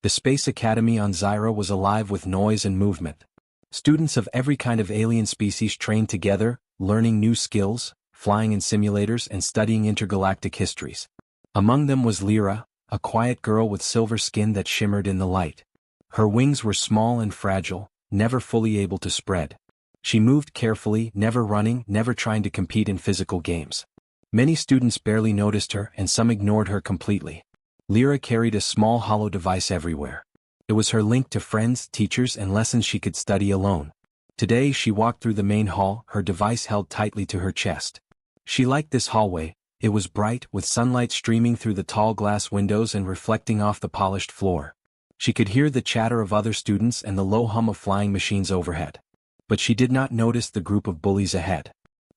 The Space Academy on Zyra was alive with noise and movement. Students of every kind of alien species trained together, learning new skills, flying in simulators and studying intergalactic histories. Among them was Lyra, a quiet girl with silver skin that shimmered in the light. Her wings were small and fragile, never fully able to spread. She moved carefully, never running, never trying to compete in physical games. Many students barely noticed her and some ignored her completely. Lyra carried a small hollow device everywhere. It was her link to friends, teachers, and lessons she could study alone. Today she walked through the main hall, her device held tightly to her chest. She liked this hallway. It was bright, with sunlight streaming through the tall glass windows and reflecting off the polished floor. She could hear the chatter of other students and the low hum of flying machines overhead. But she did not notice the group of bullies ahead.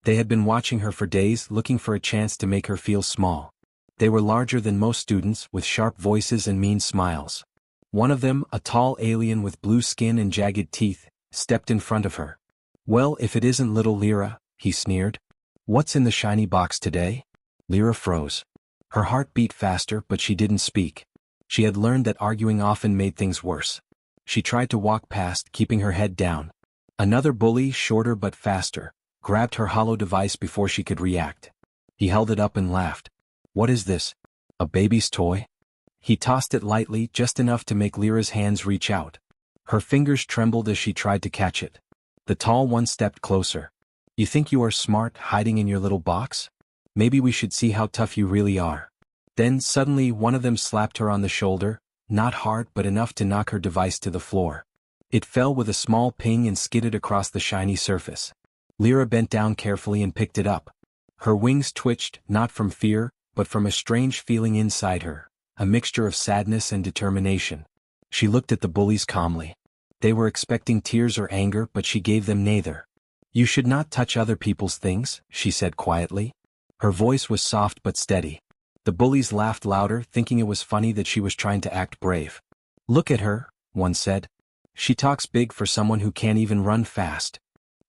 They had been watching her for days, looking for a chance to make her feel small. They were larger than most students, with sharp voices and mean smiles. One of them, a tall alien with blue skin and jagged teeth, stepped in front of her. "Well, if it isn't little Lyra," he sneered. "What's in the shiny box today?" Lyra froze. Her heart beat faster, but she didn't speak. She had learned that arguing often made things worse. She tried to walk past, keeping her head down. Another bully, shorter but faster, grabbed her hollow device before she could react. He held it up and laughed. "What is this? A baby's toy?" He tossed it lightly, just enough to make Lyra's hands reach out. Her fingers trembled as she tried to catch it. The tall one stepped closer. "You think you are smart, hiding in your little box? Maybe we should see how tough you really are." Then suddenly one of them slapped her on the shoulder, not hard but enough to knock her device to the floor. It fell with a small ping and skidded across the shiny surface. Lyra bent down carefully and picked it up. Her wings twitched, not from fear, but from a strange feeling inside her, a mixture of sadness and determination. She looked at the bullies calmly. They were expecting tears or anger, but she gave them neither. "You should not touch other people's things," she said quietly. Her voice was soft but steady. The bullies laughed louder, thinking it was funny that she was trying to act brave. "Look at her," one said. "She talks big for someone who can't even run fast."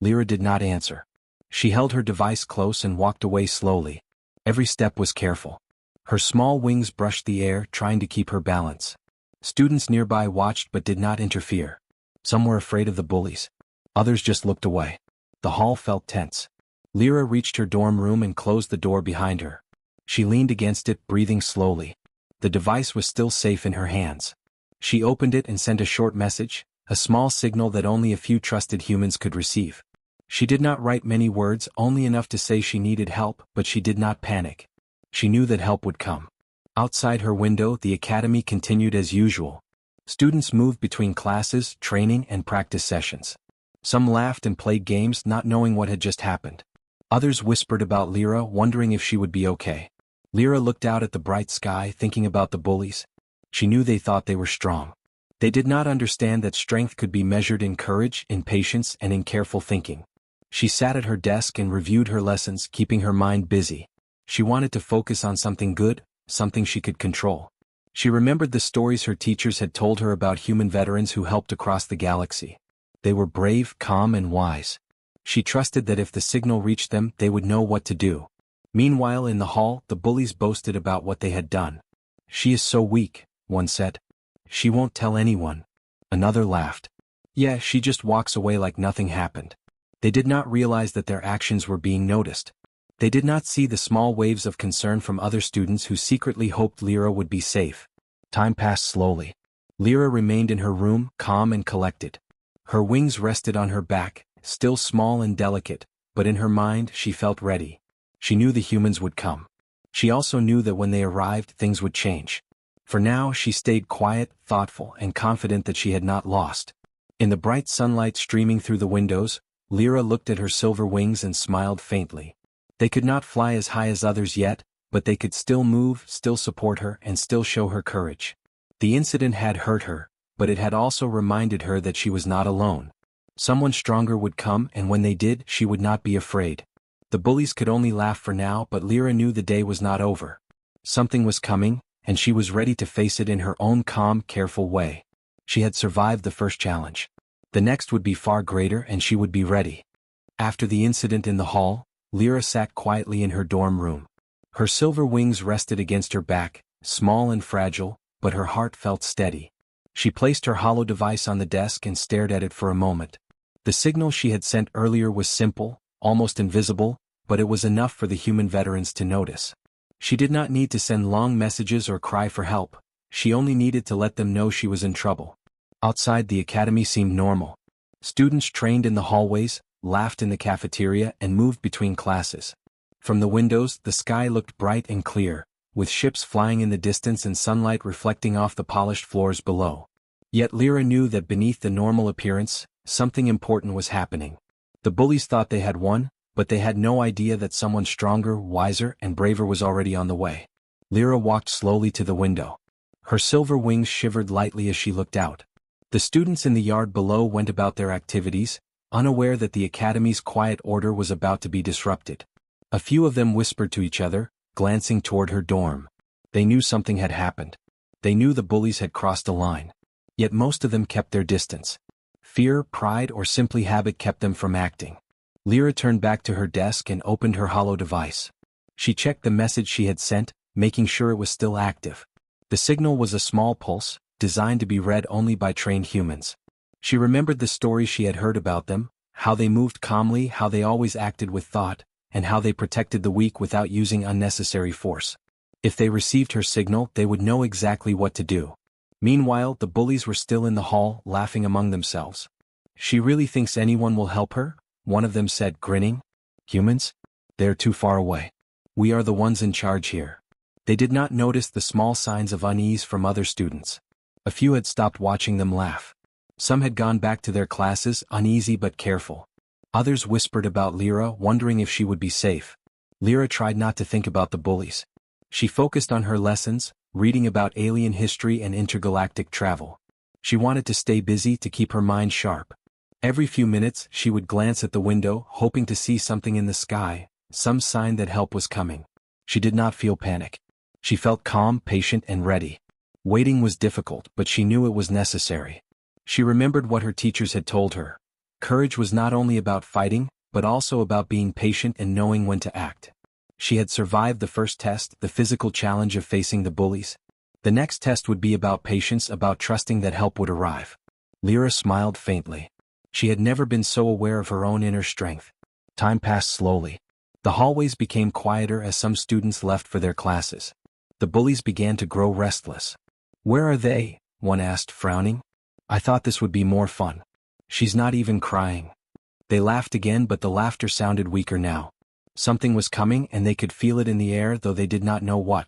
Lyra did not answer. She held her device close and walked away slowly. Every step was careful. Her small wings brushed the air, trying to keep her balance. Students nearby watched but did not interfere. Some were afraid of the bullies. Others just looked away. The hall felt tense. Lyra reached her dorm room and closed the door behind her. She leaned against it, breathing slowly. The device was still safe in her hands. She opened it and sent a short message, a small signal that only a few trusted humans could receive. She did not write many words, only enough to say she needed help, but she did not panic. She knew that help would come. Outside her window, the academy continued as usual. Students moved between classes, training, and practice sessions. Some laughed and played games, not knowing what had just happened. Others whispered about Lyra, wondering if she would be okay. Lyra looked out at the bright sky, thinking about the bullies. She knew they thought they were strong. They did not understand that strength could be measured in courage, in patience, and in careful thinking. She sat at her desk and reviewed her lessons, keeping her mind busy. She wanted to focus on something good, something she could control. She remembered the stories her teachers had told her about human veterans who helped across the galaxy. They were brave, calm, and wise. She trusted that if the signal reached them, they would know what to do. Meanwhile, in the hall, the bullies boasted about what they had done. "She is so weak," one said. "She won't tell anyone." Another laughed. "Yeah, she just walks away like nothing happened." They did not realize that their actions were being noticed. They did not see the small waves of concern from other students who secretly hoped Lyra would be safe. Time passed slowly. Lyra remained in her room, calm and collected. Her wings rested on her back, still small and delicate, but in her mind she felt ready. She knew the humans would come. She also knew that when they arrived, things would change. For now, she stayed quiet, thoughtful, and confident that she had not lost. In the bright sunlight streaming through the windows, Lyra looked at her silver wings and smiled faintly. They could not fly as high as others yet, but they could still move, still support her, and still show her courage. The incident had hurt her, but it had also reminded her that she was not alone. Someone stronger would come, and when they did, she would not be afraid. The bullies could only laugh for now, but Lyra knew the day was not over. Something was coming, and she was ready to face it in her own calm, careful way. She had survived the first challenge. The next would be far greater, and she would be ready. After the incident in the hall, Lyra sat quietly in her dorm room. Her silver wings rested against her back, small and fragile, but her heart felt steady. She placed her hollow device on the desk and stared at it for a moment. The signal she had sent earlier was simple, almost invisible, but it was enough for the human veterans to notice. She did not need to send long messages or cry for help, she only needed to let them know she was in trouble. Outside, the academy seemed normal. Students trained in the hallways, laughed in the cafeteria, and moved between classes. From the windows, the sky looked bright and clear, with ships flying in the distance and sunlight reflecting off the polished floors below. Yet Lyra knew that beneath the normal appearance, something important was happening. The bullies thought they had won, but they had no idea that someone stronger, wiser, and braver was already on the way. Lyra walked slowly to the window. Her silver wings shivered lightly as she looked out. The students in the yard below went about their activities, unaware that the academy's quiet order was about to be disrupted. A few of them whispered to each other, glancing toward her dorm. They knew something had happened. They knew the bullies had crossed a line. Yet most of them kept their distance. Fear, pride, or simply habit kept them from acting. Lyra turned back to her desk and opened her hollow device. She checked the message she had sent, making sure it was still active. The signal was a small pulse, designed to be read only by trained humans. She remembered the stories she had heard about them, how they moved calmly, how they always acted with thought, and how they protected the weak without using unnecessary force. If they received her signal, they would know exactly what to do. Meanwhile, the bullies were still in the hall, laughing among themselves. "She really thinks anyone will help her?" one of them said, grinning. "Humans? They're too far away. We are the ones in charge here." They did not notice the small signs of unease from other students. A few had stopped watching them laugh. Some had gone back to their classes, uneasy but careful. Others whispered about Lyra, wondering if she would be safe. Lyra tried not to think about the bullies. She focused on her lessons, reading about alien history and intergalactic travel. She wanted to stay busy to keep her mind sharp. Every few minutes, she would glance at the window, hoping to see something in the sky, some sign that help was coming. She did not feel panic. She felt calm, patient, and ready. Waiting was difficult, but she knew it was necessary. She remembered what her teachers had told her. Courage was not only about fighting, but also about being patient and knowing when to act. She had survived the first test, the physical challenge of facing the bullies. The next test would be about patience, about trusting that help would arrive. Lyra smiled faintly. She had never been so aware of her own inner strength. Time passed slowly. The hallways became quieter as some students left for their classes. The bullies began to grow restless. "Where are they?" one asked, frowning. "I thought this would be more fun. She's not even crying." They laughed again, but the laughter sounded weaker now. Something was coming, and they could feel it in the air, though they did not know what.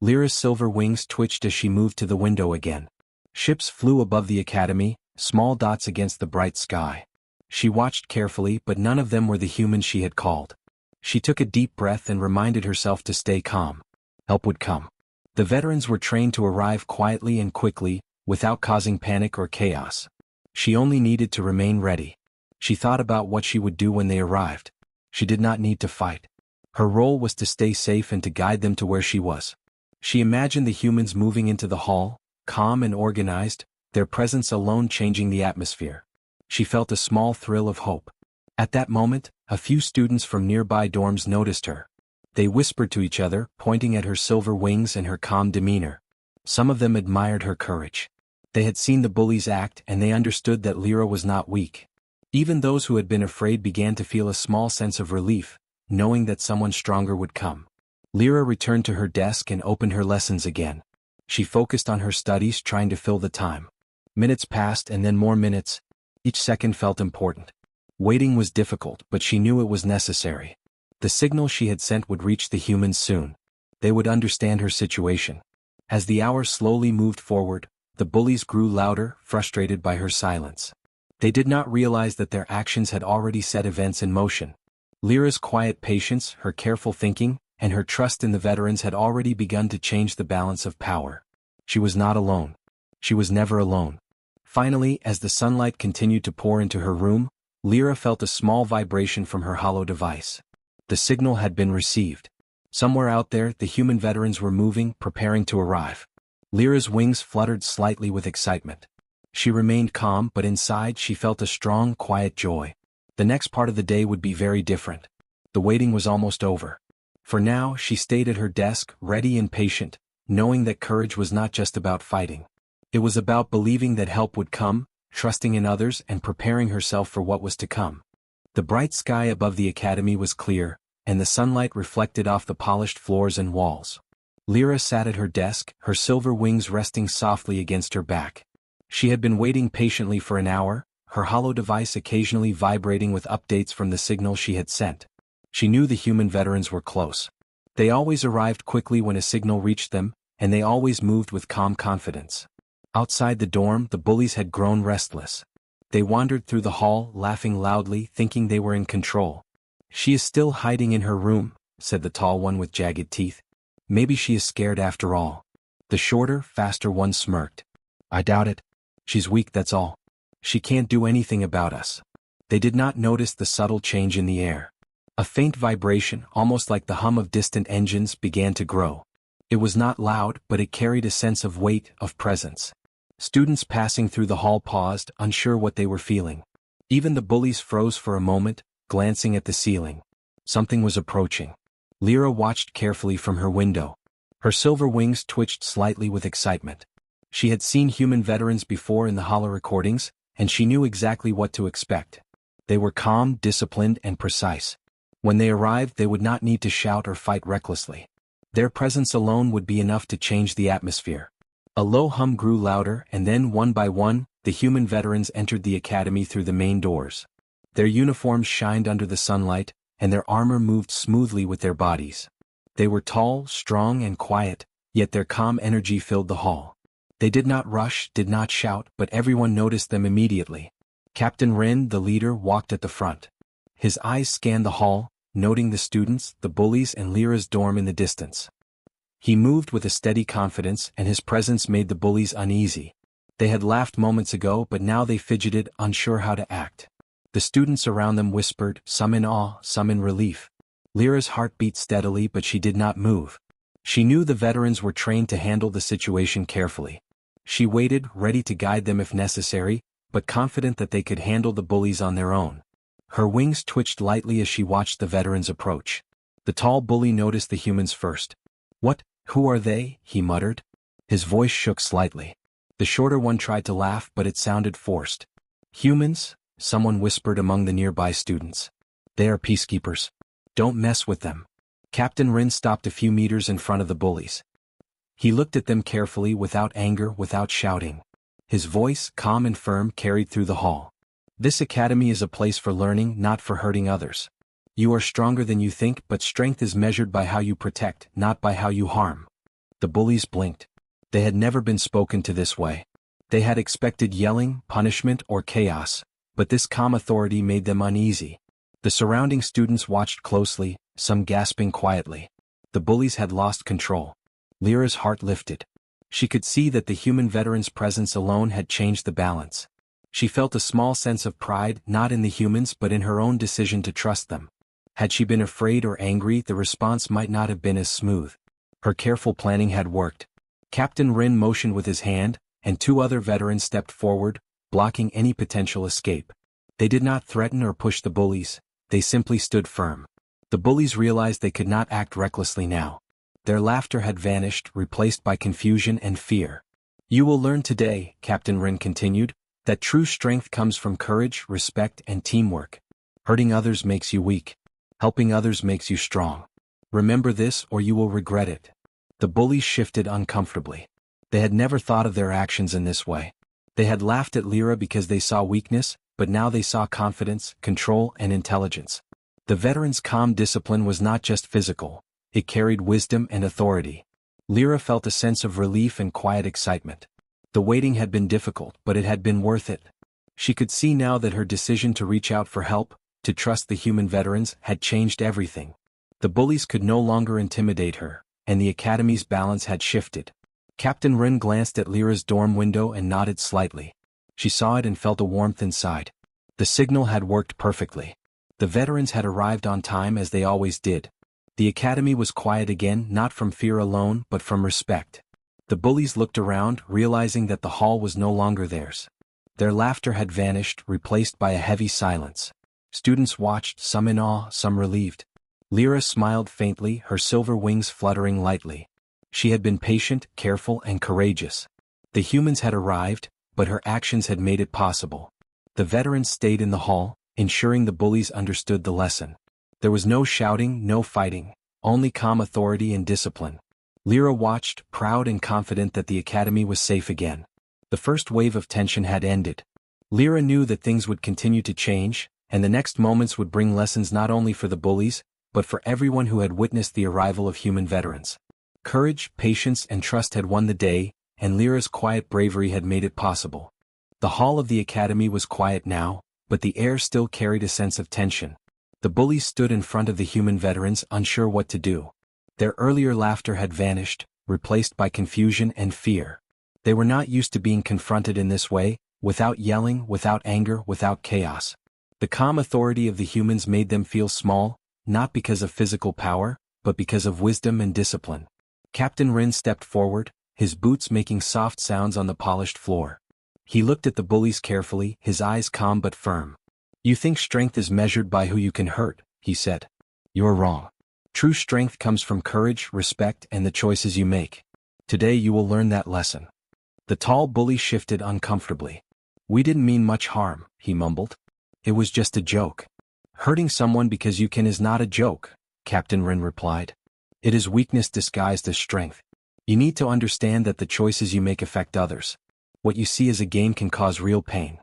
Lyra's silver wings twitched as she moved to the window again. Ships flew above the academy, small dots against the bright sky. She watched carefully, but none of them were the humans she had called. She took a deep breath and reminded herself to stay calm. Help would come. The veterans were trained to arrive quietly and quickly, without causing panic or chaos. She only needed to remain ready. She thought about what she would do when they arrived. She did not need to fight. Her role was to stay safe and to guide them to where she was. She imagined the humans moving into the hall, calm and organized, their presence alone changing the atmosphere. She felt a small thrill of hope. At that moment, a few students from nearby dorms noticed her. They whispered to each other, pointing at her silver wings and her calm demeanor. Some of them admired her courage. They had seen the bullies act, and they understood that Lyra was not weak. Even those who had been afraid began to feel a small sense of relief, knowing that someone stronger would come. Lyra returned to her desk and opened her lessons again. She focused on her studies, trying to fill the time. Minutes passed and then more minutes. Each second felt important. Waiting was difficult, but she knew it was necessary. The signal she had sent would reach the humans soon. They would understand her situation. As the hours slowly moved forward, the bullies grew louder, frustrated by her silence. They did not realize that their actions had already set events in motion. Lyra's quiet patience, her careful thinking, and her trust in the veterans had already begun to change the balance of power. She was not alone. She was never alone. Finally, as the sunlight continued to pour into her room, Lyra felt a small vibration from her hollow device. The signal had been received. Somewhere out there, the human veterans were moving, preparing to arrive. Lyra's wings fluttered slightly with excitement. She remained calm, but inside she felt a strong, quiet joy. The next part of the day would be very different. The waiting was almost over. For now, she stayed at her desk, ready and patient, knowing that courage was not just about fighting. It was about believing that help would come, trusting in others and preparing herself for what was to come. The bright sky above the academy was clear, and the sunlight reflected off the polished floors and walls. Lyra sat at her desk, her silver wings resting softly against her back. She had been waiting patiently for an hour, her hollow device occasionally vibrating with updates from the signal she had sent. She knew the human veterans were close. They always arrived quickly when a signal reached them, and they always moved with calm confidence. Outside the dorm, the bullies had grown restless. They wandered through the hall, laughing loudly, thinking they were in control. "She is still hiding in her room," said the tall one with jagged teeth. "Maybe she is scared after all." The shorter, faster one smirked. "I doubt it. She's weak, that's all. She can't do anything about us." They did not notice the subtle change in the air. A faint vibration, almost like the hum of distant engines, began to grow. It was not loud, but it carried a sense of weight, of presence. Students passing through the hall paused, unsure what they were feeling. Even the bullies froze for a moment, glancing at the ceiling. Something was approaching. Lyra watched carefully from her window. Her silver wings twitched slightly with excitement. She had seen human veterans before in the holo recordings, and she knew exactly what to expect. They were calm, disciplined, and precise. When they arrived, they would not need to shout or fight recklessly. Their presence alone would be enough to change the atmosphere. A low hum grew louder, and then, one by one, the human veterans entered the academy through the main doors. Their uniforms shined under the sunlight, and their armor moved smoothly with their bodies. They were tall, strong, and quiet, yet their calm energy filled the hall. They did not rush, did not shout, but everyone noticed them immediately. Captain Wren, the leader, walked at the front. His eyes scanned the hall, noting the students, the bullies, and Lyra's dorm in the distance. He moved with a steady confidence, and his presence made the bullies uneasy. They had laughed moments ago, but now they fidgeted, unsure how to act. The students around them whispered, some in awe, some in relief. Lyra's heart beat steadily, but she did not move. She knew the veterans were trained to handle the situation carefully. She waited, ready to guide them if necessary, but confident that they could handle the bullies on their own. Her wings twitched lightly as she watched the veterans approach. The tall bully noticed the humans first. "What? Who are they?" he muttered. His voice shook slightly. The shorter one tried to laugh, but it sounded forced. "Humans?" someone whispered among the nearby students. "They are peacekeepers. Don't mess with them." Captain Wren stopped a few meters in front of the bullies. He looked at them carefully, without anger, without shouting. His voice, calm and firm, carried through the hall. "This academy is a place for learning, not for hurting others. You are stronger than you think, but strength is measured by how you protect, not by how you harm." The bullies blinked. They had never been spoken to this way. They had expected yelling, punishment, or chaos, but this calm authority made them uneasy. The surrounding students watched closely, some gasping quietly. The bullies had lost control. Lyra's heart lifted. She could see that the human veteran's presence alone had changed the balance. She felt a small sense of pride, not in the humans but in her own decision to trust them. Had she been afraid or angry, the response might not have been as smooth. Her careful planning had worked. Captain Wren motioned with his hand, and two other veterans stepped forward, blocking any potential escape. They did not threaten or push the bullies, they simply stood firm. The bullies realized they could not act recklessly now. Their laughter had vanished, replaced by confusion and fear. "You will learn today," Captain Wren continued, "that true strength comes from courage, respect, and teamwork. Hurting others makes you weak. Helping others makes you strong. Remember this or you will regret it." The bullies shifted uncomfortably. They had never thought of their actions in this way. They had laughed at Lyra because they saw weakness, but now they saw confidence, control, and intelligence. The veterans' calm discipline was not just physical, it carried wisdom and authority. Lyra felt a sense of relief and quiet excitement. The waiting had been difficult, but it had been worth it. She could see now that her decision to reach out for help, to trust the human veterans, had changed everything. The bullies could no longer intimidate her, and the academy's balance had shifted. Captain Wren glanced at Lyra's dorm window and nodded slightly. She saw it and felt a warmth inside. The signal had worked perfectly. The veterans had arrived on time as they always did. The academy was quiet again, not from fear alone, but from respect. The bullies looked around, realizing that the hall was no longer theirs. Their laughter had vanished, replaced by a heavy silence. Students watched, some in awe, some relieved. Lyra smiled faintly, her silver wings fluttering lightly. She had been patient, careful, and courageous. The humans had arrived, but her actions had made it possible. The veterans stayed in the hall, ensuring the bullies understood the lesson. There was no shouting, no fighting, only calm authority and discipline. Lyra watched, proud and confident that the academy was safe again. The first wave of tension had ended. Lyra knew that things would continue to change, and the next moments would bring lessons not only for the bullies, but for everyone who had witnessed the arrival of human veterans. Courage, patience, and trust had won the day, and Lyra's quiet bravery had made it possible. The hall of the academy was quiet now, but the air still carried a sense of tension. The bullies stood in front of the human veterans, unsure what to do. Their earlier laughter had vanished, replaced by confusion and fear. They were not used to being confronted in this way, without yelling, without anger, without chaos. The calm authority of the humans made them feel small, not because of physical power, but because of wisdom and discipline. Captain Rin stepped forward, his boots making soft sounds on the polished floor. He looked at the bullies carefully, his eyes calm but firm. "You think strength is measured by who you can hurt," he said. "You're wrong. True strength comes from courage, respect, and the choices you make. Today you will learn that lesson." The tall bully shifted uncomfortably. "We didn't mean much harm," he mumbled. "It was just a joke." "Hurting someone because you can is not a joke," Captain Rin replied. "It is weakness disguised as strength. You need to understand that the choices you make affect others. What you see as a game can cause real pain."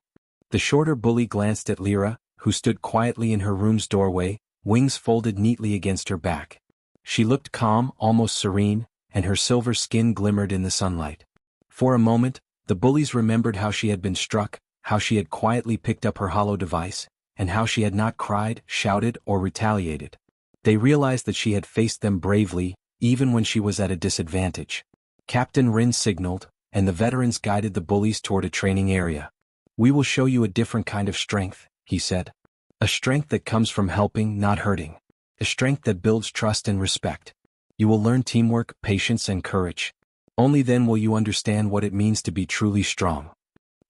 The shorter bully glanced at Lyra, who stood quietly in her room's doorway, wings folded neatly against her back. She looked calm, almost serene, and her silver skin glimmered in the sunlight. For a moment, the bullies remembered how she had been struck, how she had quietly picked up her hollow device, and how she had not cried, shouted, or retaliated. They realized that she had faced them bravely, even when she was at a disadvantage. Captain Rin signaled, and the veterans guided the bullies toward a training area. "We will show you a different kind of strength," he said. "A strength that comes from helping, not hurting. A strength that builds trust and respect. You will learn teamwork, patience, and courage. Only then will you understand what it means to be truly strong."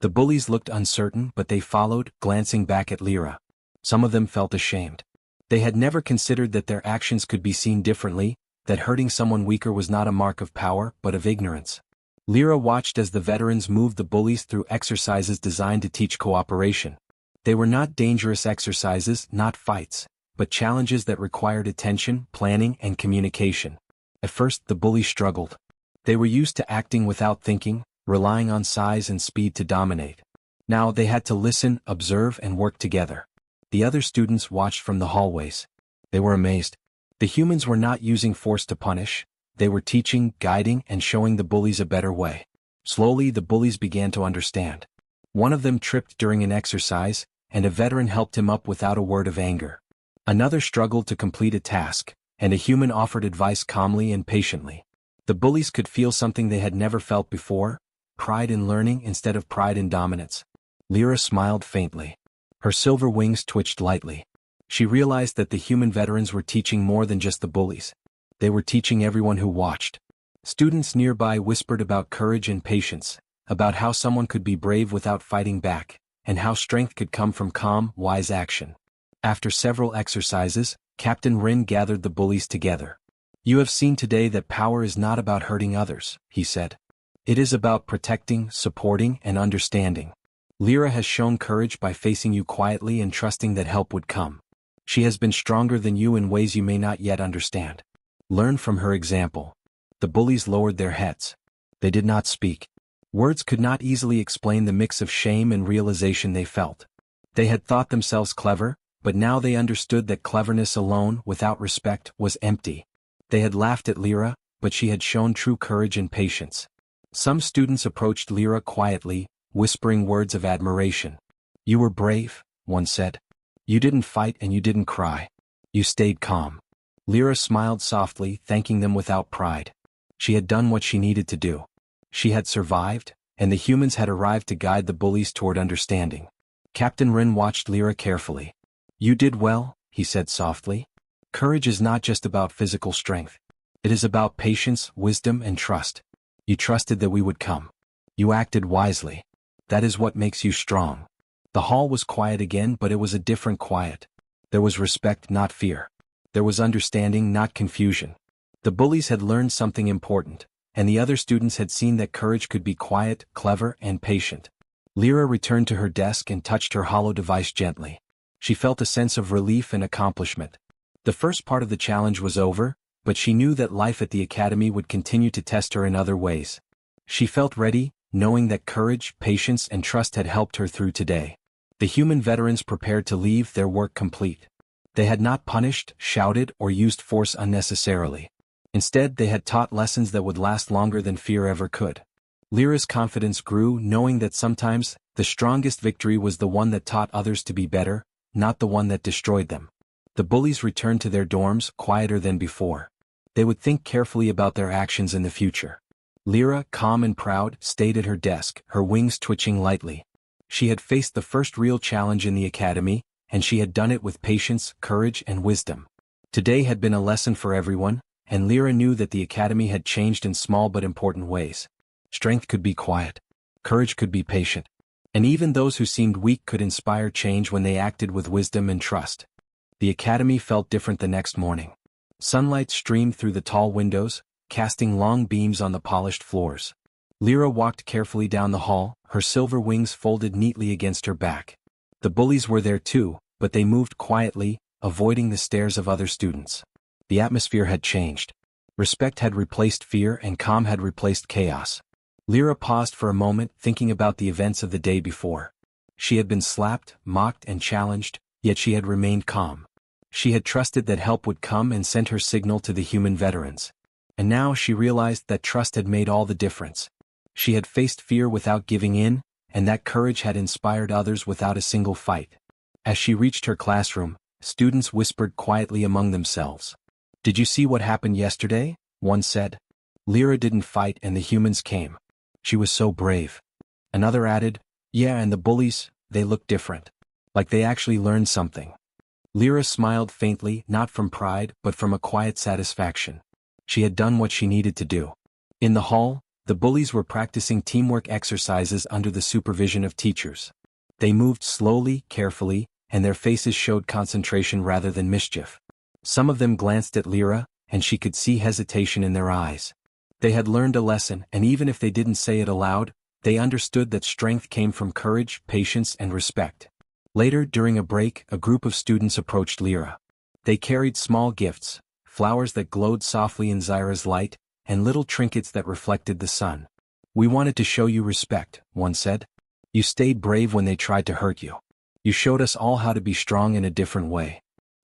The bullies looked uncertain, but they followed, glancing back at Lyra. Some of them felt ashamed. They had never considered that their actions could be seen differently, that hurting someone weaker was not a mark of power, but of ignorance. Lyra watched as the veterans moved the bullies through exercises designed to teach cooperation. They were not dangerous exercises, not fights, but challenges that required attention, planning, and communication. At first the bullies struggled. They were used to acting without thinking, relying on size and speed to dominate. Now they had to listen, observe, and work together. The other students watched from the hallways. They were amazed. The humans were not using force to punish. They were teaching, guiding, and showing the bullies a better way. Slowly the bullies began to understand. One of them tripped during an exercise, and a veteran helped him up without a word of anger. Another struggled to complete a task, and a human offered advice calmly and patiently. The bullies could feel something they had never felt before, pride in learning instead of pride in dominance. Lyra smiled faintly. Her silver wings twitched lightly. She realized that the human veterans were teaching more than just the bullies. They were teaching everyone who watched. Students nearby whispered about courage and patience, about how someone could be brave without fighting back, and how strength could come from calm, wise action. After several exercises, Captain Rin gathered the bullies together. "You have seen today that power is not about hurting others," he said. "It is about protecting, supporting, and understanding. Lyra has shown courage by facing you quietly and trusting that help would come. She has been stronger than you in ways you may not yet understand. Learn from her example." The bullies lowered their heads. They did not speak. Words could not easily explain the mix of shame and realization they felt. They had thought themselves clever, but now they understood that cleverness alone, without respect, was empty. They had laughed at Lyra, but she had shown true courage and patience. Some students approached Lyra quietly, whispering words of admiration. "You were brave," one said. "You didn't fight and you didn't cry. You stayed calm." Lyra smiled softly, thanking them without pride. She had done what she needed to do. She had survived, and the humans had arrived to guide the bullies toward understanding. Captain Rin watched Lyra carefully. "You did well," he said softly. "Courage is not just about physical strength. It is about patience, wisdom, and trust. You trusted that we would come. You acted wisely. That is what makes you strong." The hall was quiet again, but it was a different quiet. There was respect, not fear. There was understanding, not confusion. The bullies had learned something important. and the other students had seen that courage could be quiet, clever, and patient. Lyra returned to her desk and touched her hollow device gently. She felt a sense of relief and accomplishment. The first part of the challenge was over, but she knew that life at the academy would continue to test her in other ways. She felt ready, knowing that courage, patience, and trust had helped her through today. The human veterans prepared to leave their work complete. They had not punished, shouted, or used force unnecessarily. Instead, they had taught lessons that would last longer than fear ever could. Lyra's confidence grew, knowing that sometimes, the strongest victory was the one that taught others to be better, not the one that destroyed them. The bullies returned to their dorms, quieter than before. They would think carefully about their actions in the future. Lyra, calm and proud, stayed at her desk, her wings twitching lightly. She had faced the first real challenge in the academy, and she had done it with patience, courage, and wisdom. Today had been a lesson for everyone, and Lyra knew that the academy had changed in small but important ways. Strength could be quiet. Courage could be patient. And even those who seemed weak could inspire change when they acted with wisdom and trust. The academy felt different the next morning. Sunlight streamed through the tall windows, casting long beams on the polished floors. Lyra walked carefully down the hall, her silver wings folded neatly against her back. The bullies were there too, but they moved quietly, avoiding the stares of other students. The atmosphere had changed. Respect had replaced fear and calm had replaced chaos. Lyra paused for a moment, thinking about the events of the day before. She had been slapped, mocked, and challenged, yet she had remained calm. She had trusted that help would come and sent her signal to the human veterans. And now she realized that trust had made all the difference. She had faced fear without giving in, and that courage had inspired others without a single fight. As she reached her classroom, students whispered quietly among themselves. "Did you see what happened yesterday?" one said. "Lyra didn't fight and the humans came. She was so brave." Another added, "Yeah, and the bullies, they looked different. Like they actually learned something." Lyra smiled faintly, not from pride, but from a quiet satisfaction. She had done what she needed to do. In the hall, the bullies were practicing teamwork exercises under the supervision of teachers. They moved slowly, carefully, and their faces showed concentration rather than mischief. Some of them glanced at Lyra, and she could see hesitation in their eyes. They had learned a lesson, and even if they didn't say it aloud, they understood that strength came from courage, patience, and respect. Later, during a break, a group of students approached Lyra. They carried small gifts, flowers that glowed softly in Zyra's light, and little trinkets that reflected the sun. "We wanted to show you respect," one said. "You stayed brave when they tried to hurt you. You showed us all how to be strong in a different way."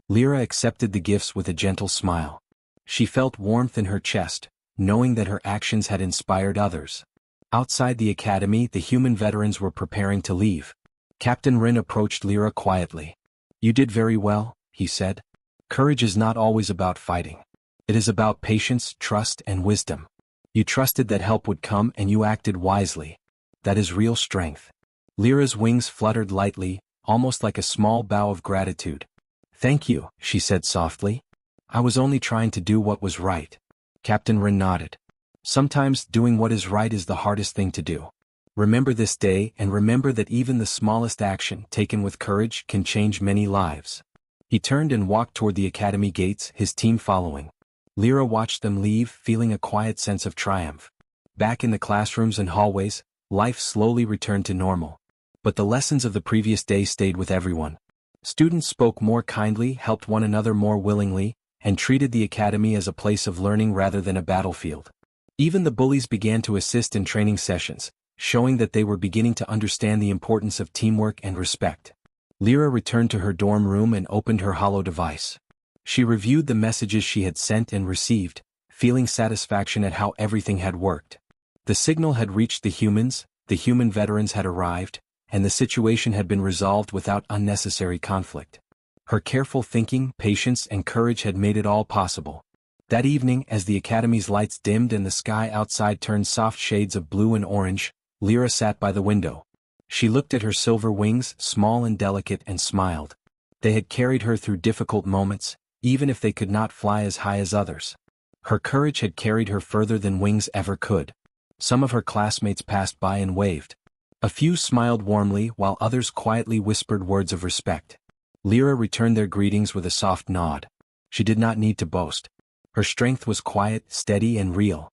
Lyra accepted the gifts with a gentle smile. She felt warmth in her chest, knowing that her actions had inspired others. Outside the academy, the human veterans were preparing to leave. Captain Rin approached Lyra quietly. "You did very well," he said. "Courage is not always about fighting. It is about patience, trust, and wisdom. You trusted that help would come and you acted wisely. That is real strength." Lyra's wings fluttered lightly, almost like a small bow of gratitude. "Thank you," she said softly. "I was only trying to do what was right." Captain Rin nodded. "Sometimes doing what is right is the hardest thing to do. Remember this day and remember that even the smallest action taken with courage can change many lives." He turned and walked toward the academy gates, his team following. Lyra watched them leave, feeling a quiet sense of triumph. Back in the classrooms and hallways, life slowly returned to normal. But the lessons of the previous day stayed with everyone. Students spoke more kindly, helped one another more willingly, and treated the academy as a place of learning rather than a battlefield. Even the bullies began to assist in training sessions, showing that they were beginning to understand the importance of teamwork and respect. Lyra returned to her dorm room and opened her hollow device. She reviewed the messages she had sent and received, feeling satisfaction at how everything had worked. The signal had reached the humans, the human veterans had arrived, and the situation had been resolved without unnecessary conflict. Her careful thinking, patience, and courage had made it all possible. That evening, as the academy's lights dimmed and the sky outside turned soft shades of blue and orange, Lyra sat by the window. She looked at her silver wings, small and delicate, and smiled. They had carried her through difficult moments, even if they could not fly as high as others. Her courage had carried her further than wings ever could. Some of her classmates passed by and waved. A few smiled warmly while others quietly whispered words of respect. Lyra returned their greetings with a soft nod. She did not need to boast. Her strength was quiet, steady, and real.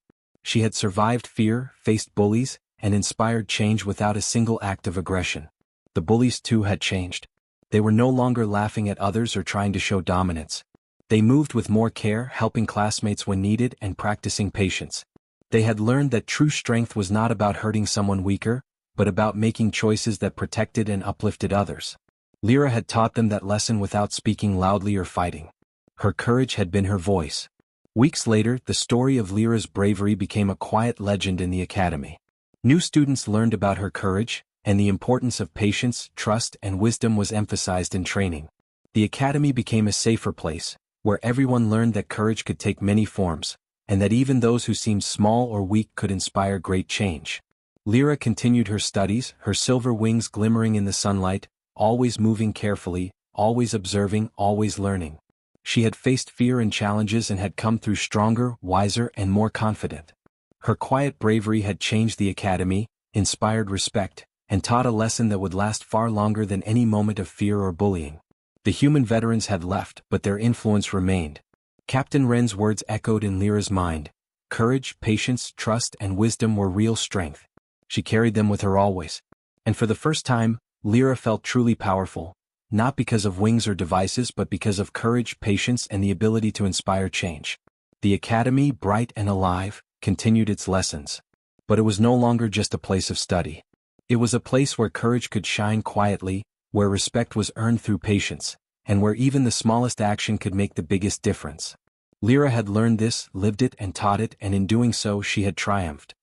She had survived fear, faced bullies, and inspired change without a single act of aggression. The bullies too had changed. They were no longer laughing at others or trying to show dominance. They moved with more care, helping classmates when needed and practicing patience. They had learned that true strength was not about hurting someone weaker, but about making choices that protected and uplifted others. Lyra had taught them that lesson without speaking loudly or fighting. Her courage had been her voice. Weeks later, the story of Lyra's bravery became a quiet legend in the academy. New students learned about her courage, and the importance of patience, trust, and wisdom was emphasized in training. The academy became a safer place, where everyone learned that courage could take many forms, and that even those who seemed small or weak could inspire great change. Lyra continued her studies, her silver wings glimmering in the sunlight, always moving carefully, always observing, always learning. She had faced fear and challenges and had come through stronger, wiser, and more confident. Her quiet bravery had changed the academy, inspired respect, and taught a lesson that would last far longer than any moment of fear or bullying. The human veterans had left, but their influence remained. Captain Wren's words echoed in Lyra's mind. Courage, patience, trust, and wisdom were real strength. She carried them with her always. And for the first time, Lyra felt truly powerful, not because of wings or devices but because of courage, patience, and the ability to inspire change. The academy, bright and alive, continued its lessons. But it was no longer just a place of study. It was a place where courage could shine quietly, where respect was earned through patience, and where even the smallest action could make the biggest difference. Lyra had learned this, lived it, and taught it, and in doing so she had triumphed.